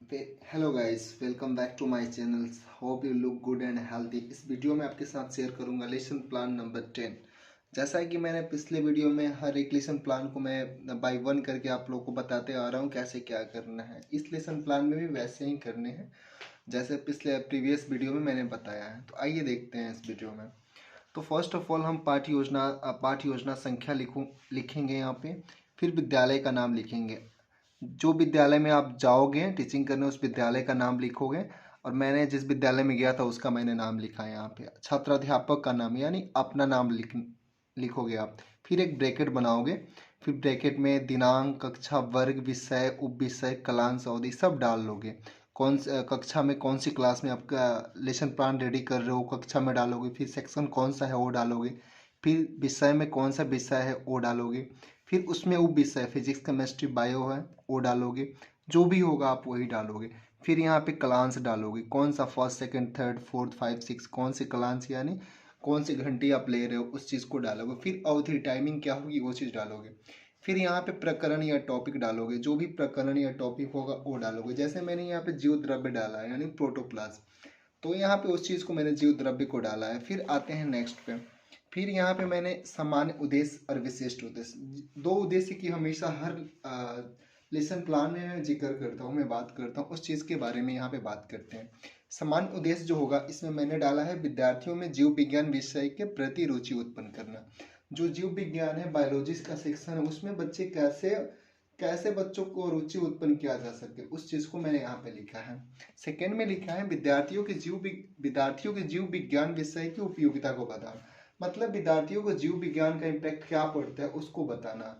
Hello guys, welcome back to my channel. Hope you look good and healthy. इस video में आपके साथ share करूंगा लेसन प्लान नंबर 10। जैसा कि मैंने पिछले वीडियो में हर एक लेसन प्लान को मैं बाय वन करके आप लोगों को बताते आ रहा हूं कैसे क्या करना है। इस लेसन प्लान में भी वैसे ही करने हैं जैसे पिछले प्रीवियस वीडियो में मैंने बताया है। तो आइए देखते हैं इस वीडियो में। तो फर्स्ट ऑफ ऑल हम पाठ योजना संख्या लिखेंगे यहाँ पे। फिर विद्यालय का नाम लिखेंगे। जो विद्यालय में आप जाओगे टीचिंग करने उस विद्यालय का नाम लिखोगे। और मैंने जिस विद्यालय में गया था उसका मैंने नाम लिखा है यहाँ पे। छात्राध्यापक का नाम यानी अपना नाम लिखोगे आप। फिर एक ब्रैकेट बनाओगे। फिर ब्रैकेट में दिनांक, कक्षा, वर्ग, विषय, उप विषय, कालांश, अवधि सब डाल लोगे। कक्षा में कौन सी क्लास में आपका लेसन प्लान रेडी कर रहे हो कक्षा में डालोगे। फिर सेक्शन कौन सा है वो डालोगे। फिर विषय में कौन सा विषय है वो डालोगे। फिर उसमें उप विषय फिजिक्स, केमिस्ट्री, बायो है वो डालोगे। जो भी होगा आप वही डालोगे। फिर यहाँ पे क्लांश डालोगे, कौन सा first, second, third, fourth, five, six, कौन से क्लांश यानी कौन सी घंटी आप ले रहे हो उस चीज़ को डालोगे। फिर अवधि टाइमिंग क्या होगी वो चीज़ डालोगे। फिर यहाँ पे प्रकरण या टॉपिक डालोगे, जो भी प्रकरण या टॉपिक होगा वो डालोगे। जैसे मैंने यहाँ पे जीव द्रव्य डाला है यानी प्रोटोप्लाज्म, तो यहाँ पे उस चीज़ को मैंने जीव द्रव्य को डाला है। फिर आते हैं नेक्स्ट पे। फिर यहाँ पे मैंने सामान्य उद्देश्य और विशिष्ट उद्देश्य, दो उद्देश्य की हमेशा हर लेसन प्लान में मैं जिक्र करता हूँ, मैं बात करता हूँ उस चीज़ के बारे में यहाँ पे बात करते हैं। सामान्य उद्देश्य जो होगा इसमें मैंने डाला है विद्यार्थियों में जीव विज्ञान विषय के प्रति रुचि उत्पन्न करना। जो जीव विज्ञान है, बायोलॉजी का सेक्शन है, उसमें बच्चे कैसे कैसे बच्चों को रुचि उत्पन्न किया जा सके उस चीज़ को मैंने यहाँ पे लिखा है। सेकेंड में लिखा है विद्यार्थियों के जीव विज्ञान विषय की उपयोगिता को बताना, मतलब विद्यार्थियों को जीव विज्ञान का इम्पैक्ट क्या पड़ता है उसको बताना।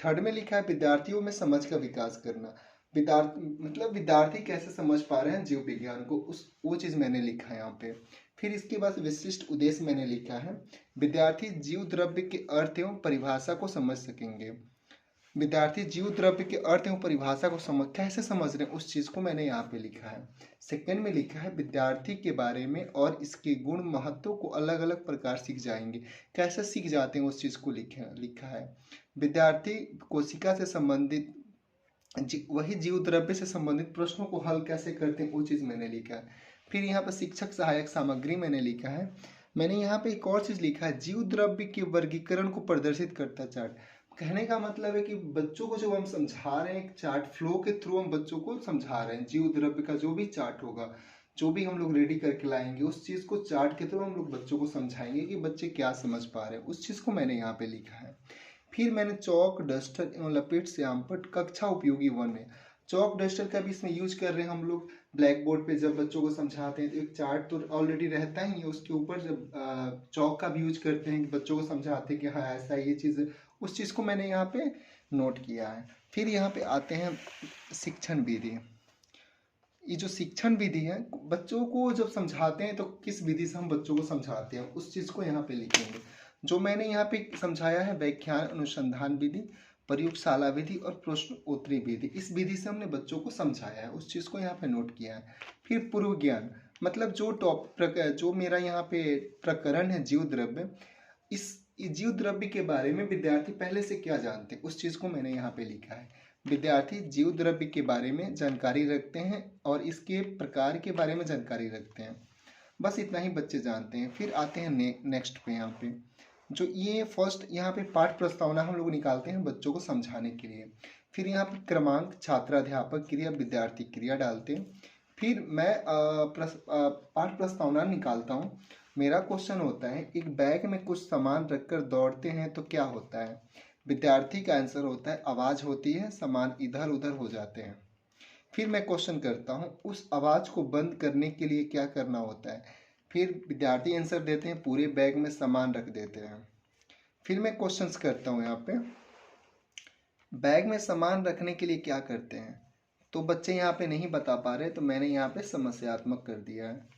थर्ड में लिखा है विद्यार्थियों में समझ का विकास करना, विद्यार्थी कैसे समझ पा रहे हैं जीव विज्ञान को उस वो चीज़ मैंने लिखा है यहाँ पे। फिर इसके बाद विशिष्ट उद्देश्य मैंने लिखा है विद्यार्थी जीव द्रव्य के अर्थ एवं परिभाषा को समझ सकेंगे। विद्यार्थी जीव द्रव्य के अर्थ एवं परिभाषा को कैसे समझ रहे हैं उस चीज़ को मैंने यहाँ पे लिखा है। सेकंड में लिखा है विद्यार्थी के बारे में और इसके गुण महत्व को अलग अलग प्रकार सीख जाएंगे, कैसे सीख जाते हैं उस चीज़ को लिखा है। विद्यार्थी कोशिका से संबंधित वही जीव द्रव्य से संबंधित प्रश्नों को हल कैसे करते हैं वो चीज़ मैंने लिखा है। फिर यहाँ पर शिक्षक सहायक सामग्री मैंने लिखा है। मैंने यहाँ पे एक और चीज़ लिखा है जीव द्रव्य के वर्गीकरण को प्रदर्शित करता चार्ट। कहने का मतलब है कि बच्चों को जब हम समझा रहे हैं एक चार्ट फ्लो के थ्रू हम बच्चों को समझा रहे हैं, जीव द्रव्य का जो भी चार्ट होगा जो भी हम लोग रेडी करके लाएंगे उस चीज़ को चार्ट के थ्रू हम लोग बच्चों को समझाएंगे कि बच्चे क्या समझ पा रहे हैं उस चीज़ को मैंने यहाँ पे लिखा है। फिर मैंने चौक, डस्टर एवं लपेट श्यामपट्ट कक्षा उपयोगी वन है। चौक डस्टर का भी इसमें यूज कर रहे हैं हम लोग। ब्लैक बोर्ड पे जब बच्चों को समझाते हैं तो एक चार्ट तो ऑलरेडी रहता ही है, उसके ऊपर जब चौक का भी यूज करते हैं कि बच्चों को समझाते हैं कि हाँ ऐसा ये चीज़, उस चीज़ को मैंने यहाँ पे नोट किया है। फिर यहाँ पे आते हैं शिक्षण विधि। ये जो शिक्षण विधि है बच्चों को जब समझाते हैं तो किस विधि से हम बच्चों को समझाते हैं उस चीज़ को यहाँ पे लिखेंगे। जो मैंने यहाँ पे समझाया है व्याख्यान अनुसंधान विधि, प्रयोगशाला विधि और प्रश्नोत्तरी विधि, इस विधि से हमने बच्चों को समझाया है उस चीज़ को यहाँ पे नोट किया है। फिर पूर्व ज्ञान, मतलब जो मेरा यहाँ पे प्रकरण है जीव द्रव्य, इस जीव द्रव्य के बारे में विद्यार्थी पहले से क्या जानते हैं उस चीज़ को मैंने यहाँ पे लिखा है। विद्यार्थी जीव द्रव्य के बारे में जानकारी रखते हैं और इसके प्रकार के बारे में जानकारी रखते हैं, बस इतना ही बच्चे जानते हैं। फिर आते हैं नेक्स्ट पे। यहाँ पे जो ये फर्स्ट यहाँ पे पाठ प्रस्तावना हम लोग निकालते हैं बच्चों को समझाने के लिए। फिर यहाँ पे क्रमांक, छात्राध्यापक क्रिया, विद्यार्थी क्रिया डालते हैं। फिर मैं पाठ प्रस्तावना निकालता हूँ। मेरा क्वेश्चन होता है एक बैग में कुछ सामान रखकर दौड़ते हैं तो क्या होता है। विद्यार्थी का आंसर होता है आवाज़ होती है, सामान इधर उधर हो जाते हैं। फिर मैं क्वेश्चन करता हूँ उस आवाज़ को बंद करने के लिए क्या करना होता है। फिर विद्यार्थी आंसर देते हैं पूरे बैग में सामान रख देते हैं। फिर मैं क्वेश्चंस करता हूँ यहाँ पे बैग में सामान रखने के लिए क्या करते हैं, तो बच्चे यहाँ पे नहीं बता पा रहे तो मैंने यहाँ पे समस्यात्मक कर दिया है।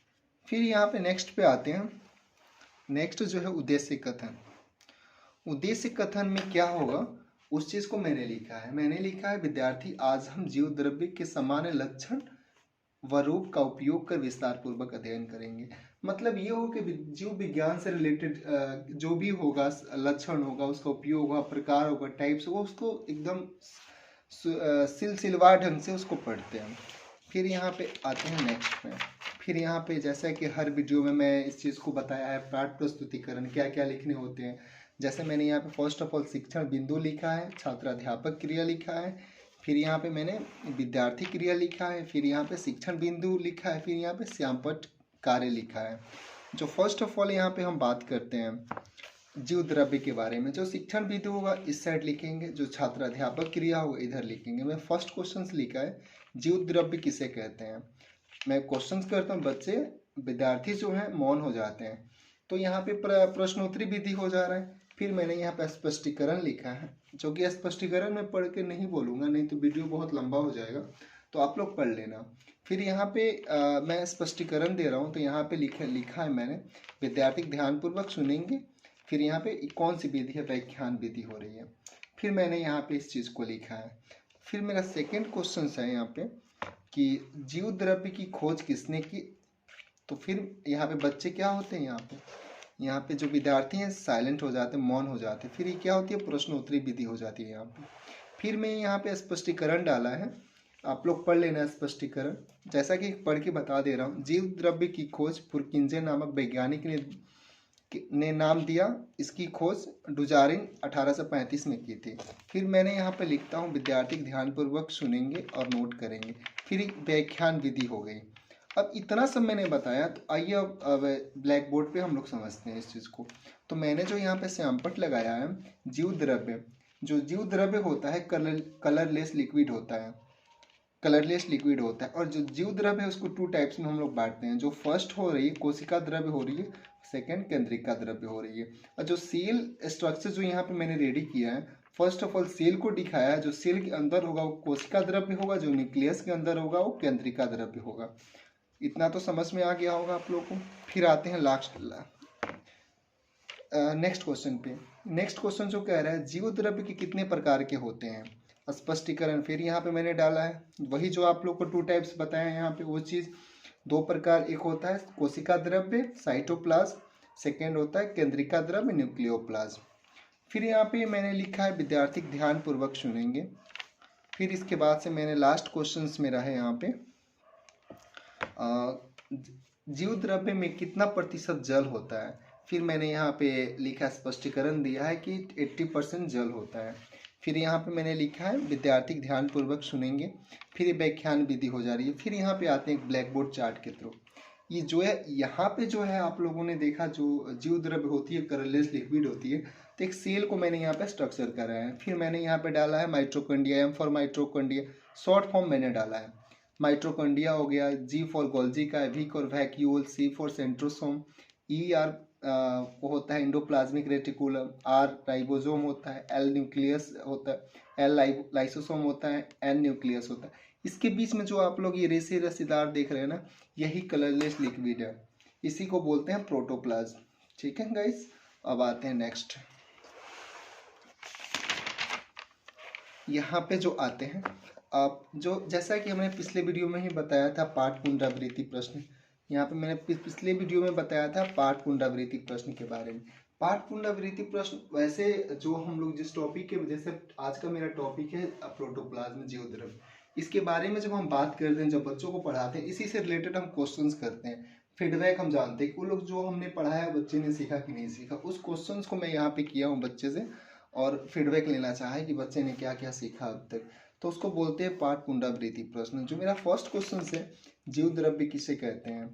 फिर यहाँ पे नेक्स्ट पे आते हैं। नेक्स्ट जो है उद्देश्य कथन। उद्देश्य कथन में क्या होगा उस चीज़ को मैंने लिखा है। मैंने लिखा है विद्यार्थी आज हम जीव द्रव्य के सामान्य लक्षण व रूप का उपयोग कर विस्तार पूर्वक अध्ययन करेंगे। मतलब ये हो कि जीव विज्ञान से रिलेटेड जो भी होगा लक्षण होगा उसका उपयोग होगा, प्रकार होगा, टाइप्स होगा, उसको एकदम सिलसिलेवार ढंग से उसको पढ़ते हैं। फिर यहाँ पे आते हैं नेक्स्ट में। फिर यहाँ पे जैसा कि हर वीडियो में मैं इस चीज़ को बताया है, पाठ प्रस्तुतिकरण क्या क्या लिखने होते हैं। जैसे मैंने यहाँ पे फर्स्ट ऑफ ऑल शिक्षण बिंदु लिखा है, छात्राध्यापक क्रिया लिखा है, फिर यहाँ पे मैंने विद्यार्थी क्रिया लिखा है, फिर यहाँ पे शिक्षण बिंदु लिखा है, फिर यहाँ पे श्यामपट्ट कार्य लिखा है। जो फर्स्ट ऑफ ऑल यहाँ पे हम बात करते हैं जीव द्रव्य के बारे में। जो शिक्षण बिंदु होगा इस साइड लिखेंगे, जो छात्राध्यापक क्रिया होगा इधर लिखेंगे। मैं फर्स्ट क्वेश्चन लिखा है जीव द्रव्य किसे कहते हैं। मैं क्वेश्चन करता हूँ, बच्चे विद्यार्थी जो हैं मौन हो जाते हैं, तो यहाँ पे प्रश्नोत्तरी विधि हो जा रहा है। फिर मैंने यहाँ पे स्पष्टीकरण लिखा है, जो कि स्पष्टीकरण में पढ़ के नहीं बोलूँगा, नहीं तो वीडियो बहुत लंबा हो जाएगा, तो आप लोग पढ़ लेना। फिर यहाँ पे मैं स्पष्टीकरण दे रहा हूँ, तो यहाँ पे लिखा है मैंने विद्यार्थी ध्यानपूर्वक सुनेंगे। फिर यहाँ पे कौन सी विधि है, व्याख्यान विधि हो रही है। फिर मैंने यहाँ पे इस चीज़ को लिखा है। फिर मेरा सेकेंड क्वेश्चन है यहाँ पे कि जीव द्रव्य की खोज किसने की। तो फिर यहाँ पे बच्चे क्या होते हैं, यहाँ पे जो विद्यार्थी हैं साइलेंट हो जाते हैं, मौन हो जाते हैं। फिर ये क्या होती है, प्रश्नोत्तरी विधि हो जाती है यहाँ पे। फिर मैं यहाँ पे स्पष्टीकरण डाला है, आप लोग पढ़ लेना स्पष्टीकरण, जैसा कि पढ़ के बता दे रहा हूँ। जीव द्रव्य की खोज पुरकिंजे नामक वैज्ञानिक ने नाम दिया। इसकी खोज डुजारिन 1835 में की थी। फिर मैंने यहाँ पे लिखता हूँ विद्यार्थी ध्यानपूर्वक सुनेंगे और नोट करेंगे। फिर एक व्याख्यान विधि हो गई। अब इतना सब मैंने बताया, तो आइए अब ब्लैक बोर्ड पे हम लोग समझते हैं इस चीज़ को। तो मैंने जो यहाँ पे श्यामपट्ट लगाया है, जीव द्रव्य, जो जीव द्रव्य होता है कलरलेस लिक्विड होता है, कलरलेस लिक्विड होता है। और जो जीव द्रव्य है उसको टू टाइप्स में हम लोग बांटते हैं। जो फर्स्ट हो रही है कोशिका द्रव्य हो रही है, सेकेंड केंद्रिका द्रव्य हो रही है। और जो सेल स्ट्रक्चर जो यहाँ पे मैंने रेडी किया है, फर्स्ट ऑफ ऑल सेल को दिखाया है। जो सेल के अंदर होगा वो कोशिका द्रव्य होगा, जो न्यूक्लियस के अंदर होगा वो केंद्रिका द्रव्य होगा। इतना तो समझ में आ गया होगा आप लोगों को। फिर आते हैं लास्ट नेक्स्ट क्वेश्चन पे। नेक्स्ट क्वेश्चन जो कह रहा है जीव द्रव्य के कितने प्रकार के होते हैं, स्पष्टीकरण फिर यहाँ पे मैंने डाला है। वही जो आप लोग को टू टाइप्स बताया यहाँ पे, वो चीज़ दो प्रकार, एक होता है कोशिका द्रव्य साइटोप्लाज्म, सेकेंड होता है केंद्रिका द्रव्य न्यूक्लियोप्लाज्म। फिर यहाँ पे मैंने लिखा है विद्यार्थी ध्यानपूर्वक सुनेंगे। फिर इसके बाद से मैंने लास्ट क्वेश्चन मेरा है यहाँ पे जीव द्रव्य में कितना प्रतिशत जल होता है। फिर मैंने यहाँ पे लिखा स्पष्टीकरण दिया है कि 80% जल होता है। फिर यहाँ पे मैंने लिखा है विद्यार्थी ध्यानपूर्वक सुनेंगे। फिर व्याख्यान विधि हो जा रही है। फिर यहाँ पे आते हैं ब्लैक बोर्ड चार्ट के थ्रू। ये जो है यहाँ पे जो है आप लोगों ने देखा, जो जीव द्रव्य होती है कलरलेस लिक्विड होती है, तो एक सेल को मैंने यहाँ पे स्ट्रक्चर करा है। फिर मैंने यहाँ पे डाला है mitochondria, M for mitochondria, short form मैंने डाला है। माइटोकॉन्ड्रिया हो गया, जी फॉर गोल्जी का, V for vacuole, C for centrosome, E R वो होता है इंडोप्लाज्मिक रेटिकुलम, आर राइबोसोम होता है, एल न्यूक्लियस होता है, एल लाइसोसोम होता है, एन न्यूक्लियस होता है। इसके बीच में जो आप लोग ये रेसे रसीदार देख रहे हैं ना, यही कलरलेस लिक्विड है, इसी को बोलते हैं प्रोटोप्लाज्म। ठीक है गाइस, अब आते हैं नेक्स्ट। यहाँ पे जो आते हैं आप, जो जैसा कि हमने पिछले वीडियो में ही बताया था पाठ पुनरावृत्ति प्रश्न, यहाँ पे मैंने पिछले वीडियो में बताया था पाठ पुनरावृत्ति प्रश्न के बारे में। पाठ पुनरावृत्ति प्रश्न वैसे जो हम लोग जिस टॉपिक के, जैसे आज का मेरा टॉपिक है प्रोटोप्लाज्म जीव द्रव्य, इसके बारे में जब हम बात करते हैं, जब बच्चों को पढ़ाते हैं, इसी से रिलेटेड हम क्वेश्चंस करते हैं। फीडबैक हम जानते हैं कि वो लोग जो हमने पढ़ाया बच्चे ने सीखा कि नहीं सीखा। उस क्वेश्चंस को मैं यहाँ पे किया हूँ बच्चे से, और फीडबैक लेना चाहा है कि बच्चे ने क्या क्या सीखा अब तक, तो उसको बोलते हैं पाठ पुनरावृत्ति प्रश्न। जो मेरा फर्स्ट क्वेश्चन है जीव द्रव्य किसे कहते हैं।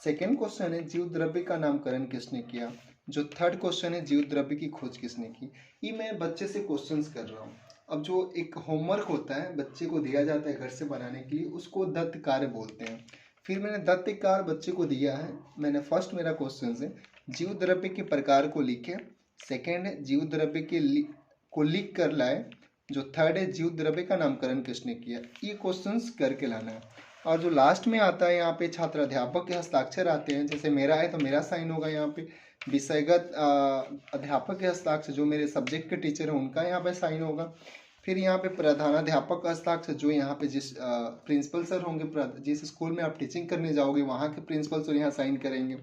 सेकेंड क्वेश्चन है जीव द्रव्य का नामकरण किसने किया। जो थर्ड क्वेश्चन है जीव द्रव्य की खोज किसने की। ये मैं बच्चे से क्वेश्चंस कर रहा हूँ। अब जो एक होमवर्क होता है बच्चे को दिया जाता है घर से बनाने के लिए, उसको दत्त कार्य बोलते हैं। फिर मैंने दत्त कार्य बच्चे को दिया है। मैंने फर्स्ट मेरा क्वेश्चन है जीव द्रव्य के प्रकार को लिखे, सेकेंड है जीव द्रव्य के को लिख कर लाए, जो थर्ड है जीव द्रव्य का नामकरण किसने किया। ये क्वेश्चंस करके लाना है। और जो लास्ट में आता है यहाँ पे छात्राध्यापक के हस्ताक्षर आते हैं। जैसे मेरा है तो मेरा साइन होगा यहाँ पे, विषयगत अध्यापक के हस्ताक्षर जो मेरे सब्जेक्ट के टीचर हैं उनका यहाँ पे साइन होगा। फिर यहाँ पे प्रधानाध्यापक का हस्ताक्षर, जो यहाँ पे जिस प्रिंसिपल सर होंगे, जिस स्कूल में आप टीचिंग करने जाओगे वहाँ के प्रिंसिपल सर यहाँ साइन करेंगे।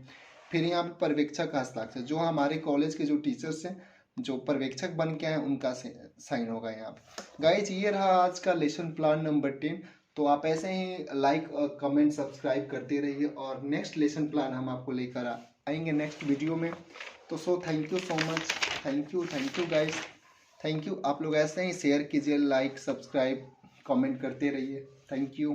फिर यहाँ पे पर्यवेक्षक का हस्ताक्षर, जो हमारे कॉलेज के जो टीचर्स हैं जो पर्यवेक्षक बन के आए उनका साइन होगा यहाँ पे। गाइज ये रहा आज का लेसन प्लान नंबर 10। तो आप ऐसे ही लाइक कमेंट सब्सक्राइब करते रहिए और नेक्स्ट लेसन प्लान हम आपको लेकर आएंगे नेक्स्ट वीडियो में। तो thank you so much, thank you guys, thank you. आप लोग ऐसे ही शेयर कीजिए, लाइक सब्सक्राइब कमेंट करते रहिए। Thank you.